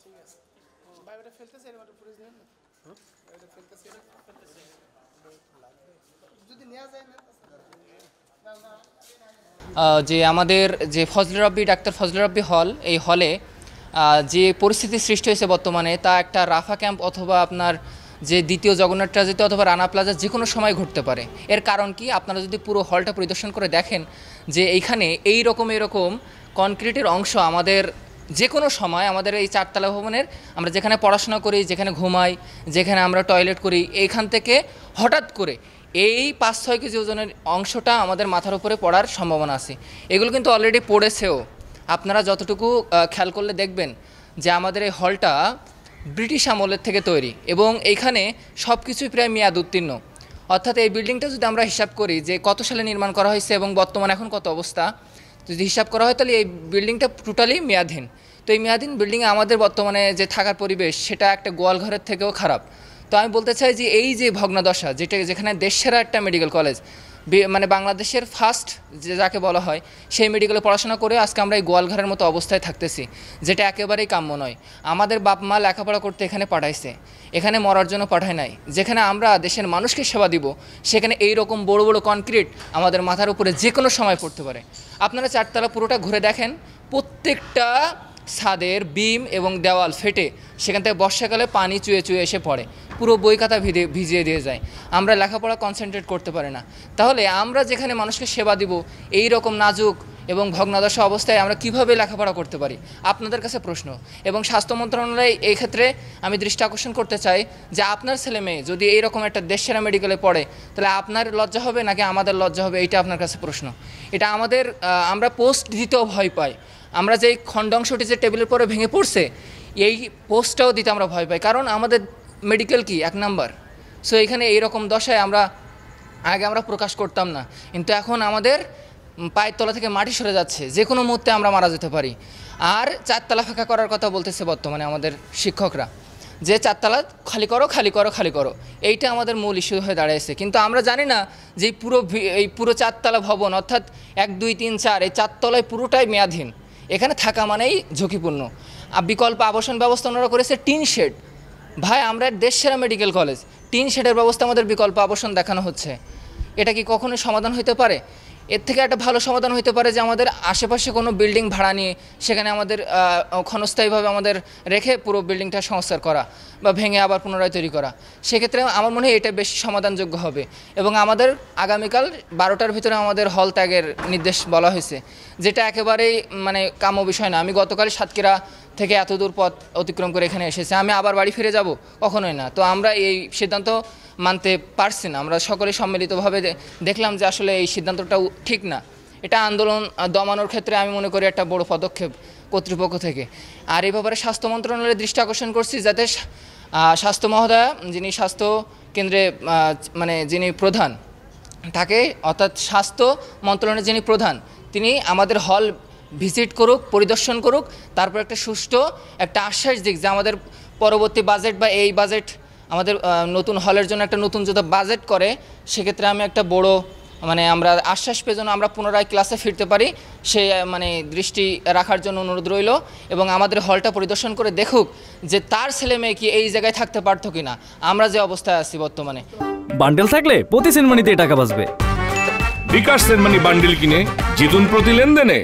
ঠিক আছে ভাই ওটা ফেলতেছে এর মধ্যে পুরো নেন না ওটা ফেলতেছে যদি নেওয়া যায় না যে আমাদের যে ফজলে রাব্বি ডাক্তার ফজলে রাব্বি হল, এই হলে যে পরিস্থিতি সৃষ্টি হয়েছে বর্তমানে তা একটা রাফা ক্যাম্প অথবা আপনার যে দ্বিতীয় জগন্নাথ ট্র্যাজেডি অথবা রানা প্লাজা যে কোনো সময় ঘটতে পারে। এর কারণ কি, আপনারা যদি পুরো হলটা পরিদর্শন করে দেখেন যে এইখানে এরকম কনক্রিটের অংশ আমাদের যে কোনো সময় আমাদের এই চারতলা ভবনের আমরা যেখানে পড়াশোনা করি, যেখানে ঘুমাই, যেখানে আমরা টয়লেট করি, এইখান থেকে হঠাৎ করে এই 5-6 কেজি ওজনের অংশটা আমাদের মাথার উপরে পড়ার সম্ভাবনা আছে। এগুলো কিন্তু অলরেডি পড়েছেও। আপনারা যতটুকু খেয়াল করলে দেখবেন যে আমাদের এই হলটা ব্রিটিশ আমলের থেকে তৈরি এবং এইখানে সব কিছুই প্রায় মেয়াদ উত্তীর্ণ। অর্থাৎ এই বিল্ডিংটা যদি আমরা হিসাব করি যে কত সালে নির্মাণ করা হয়েছে এবং বর্তমানে এখন কত অবস্থা, যদি হিসাব করা হয় তাহলে এই বিল্ডিংটা টোটালি মেয়াদহীন। তো এই মেয়াদহীন বিল্ডিংয়ে আমাদের বর্তমানে যে থাকার পরিবেশ সেটা একটা গোয়ালঘরের থেকেও খারাপ। তো আমি বলতে চাই যে এই যে ভগ্নাদশা, যেখানে দেশসেরা একটা মেডিকেল কলেজ, মানে বাংলাদেশের ফার্স্ট যাকে বলা হয়, সেই মেডিকেলে পড়াশোনা করে আজকে আমরা এই গোয়ালঘরের মতো অবস্থায় থাকতেছি, যেটা একেবারেই কাম্য নয়। আমাদের বাপ মা লেখাপড়া করতে এখানে পাঠাইছে, এখানে মরার জন্য পাঠায় নাই। যেখানে আমরা দেশের মানুষকে সেবা দিব সেখানে এই রকম বড় বড় কনক্রিট আমাদের মাথার উপরে যে কোনো সময় পড়তে পারে। আপনারা চারতলা পুরোটা ঘুরে দেখেন, প্রত্যেকটা ছাদের বিম এবং দেওয়াল ফেটে সেখান থেকে বর্ষাকালে পানি চুয়ে চুয়ে এসে পড়ে, পুরো বই খাতা ভিজিয়ে দিয়ে যায়। আমরা লেখাপড়া কনসেন্ট্রেট করতে পারি না। তাহলে আমরা যেখানে মানুষকে সেবা দিব এই রকম নাজুক এবং ভগ্নাদশা অবস্থায় আমরা কিভাবে লেখাপড়া করতে পারি? আপনাদের কাছে প্রশ্ন। এবং স্বাস্থ্য মন্ত্রণালয় এই ক্ষেত্রে আমি দৃষ্টি আকর্ষণ করতে চাই যে আপনার ছেলে মেয়ে যদি এইরকম একটা দেশসেরা মেডিকেলে পড়ে তাহলে আপনার লজ্জা হবে নাকি আমাদের লজ্জা হবে? এইটা আপনার কাছে প্রশ্ন। এটা আমাদের আমরা পোস্ট দিতেও ভয় পাই। আমরা যেই খণ্ডাংশটি যে টেবিলের পরে ভেঙে পড়ছে এই পোস্টটাও দিতে আমরা ভয় পাই, কারণ আমাদের মেডিকেল কি 1 নাম্বার। সো এখানে এইরকম দশায় আগে আমরা প্রকাশ করতাম না, কিন্তু এখন আমাদের পায়ের তলা থেকে মাটি সরে যাচ্ছে, যে কোনো মুহূর্তে আমরা মারা যেতে পারি। আর চারতলা ফাঁকা করার কথা বলতেছে বর্তমানে আমাদের শিক্ষকরা, যে চারতলা খালি করো খালি করো খালি করো, এইটা আমাদের মূল ইস্যু হয়ে দাঁড়িয়েছে। কিন্তু আমরা জানি না যে এই পুরো চারতলা ভবন অর্থাৎ 1, 2, 3, 4 এই চারতলায় পুরোটাই মেয়াদহীন। এখানে থাকা মানেই ঝুঁকিপূর্ণ। বিকল্প আবাসন ব্যবস্থা ওনারা করেছে টিন শেড। ভাই, আমরা দেশসেরা মেডিকেল কলেজ, টিন শেডের ব্যবস্থা আমাদের বিকল্প আবাসন দেখানো হচ্ছে। এটা কি কখনোই সমাধান হতে পারে? এর থেকে একটা ভালো সমাধান হতে পারে যে আমাদের আশেপাশে কোনো বিল্ডিং ভাড়া নিয়ে সেখানে আমাদের ক্ষণস্থায়ীভাবে আমাদের রেখে পুরো বিল্ডিংটা সংস্কার করা বা ভেঙে আবার পুনরায় তৈরি করা। সেক্ষেত্রে আমার মনে হয় এটা বেশি সমাধানযোগ্য হবে। এবং আমাদের আগামীকাল 12টার ভিতরে আমাদের হল ত্যাগের নির্দেশ বলা হয়েছে, যেটা একেবারেই মানে কাম্য বিষয় না। আমি গতকাল সাতক্ষীরা থেকে এত দূর পথ অতিক্রম করে এখানে এসেছি, আমি আবার বাড়ি ফিরে যাব? কখনোই না। তো আমরা এই সিদ্ধান্ত মানতে পারছি না। আমরা সকলে সম্মিলিতভাবে দেখলাম যে আসলে এই সিদ্ধান্তটা ঠিক না। এটা আন্দোলন দমানোর ক্ষেত্রে আমি মনে করি একটা বড় পদক্ষেপ কর্তৃপক্ষ থেকে। আর এই ব্যাপারে স্বাস্থ্য মন্ত্রণালয়ের দৃষ্টি আকর্ষণ করছি, যাতে স্বাস্থ্য মহোদয়া যিনি স্বাস্থ্য কেন্দ্রে মানে যিনি প্রধান থাকে, অর্থাৎ স্বাস্থ্য মন্ত্রণালয়ের যিনি প্রধান, তিনি আমাদের হল ভিজিট করুক, পরিদর্শন করুক, তারপর একটা সুষ্ঠু একটা আশ্বাস দিক যে আমাদের পরবর্তী বাজেট বা এই বাজেট আমাদের নতুন হলের জন্য একটা নতুন যদি বাজেট করে, সেক্ষেত্রে আমি একটা বড় মানে আমরা আশ্বাস পেয়ে যেন আমরা পুনরায় ক্লাসে ফিরতে পারি সে মানে দৃষ্টি রাখার জন্য অনুরোধ রইল। এবং আমাদের হলটা পরিদর্শন করে দেখুক যে তার ছেলে মেয়ে কি এই জায়গায় থাকতে পারতো কিনা, আমরা যে অবস্থায় আছি বর্তমানে। বান্ডেল থাকলে প্রতি সেনমানিতে টাকা বাঁচবে। বিকাশ সেনমানি বান্ডেল কিনে জিতুন প্রতি লেনদেনে।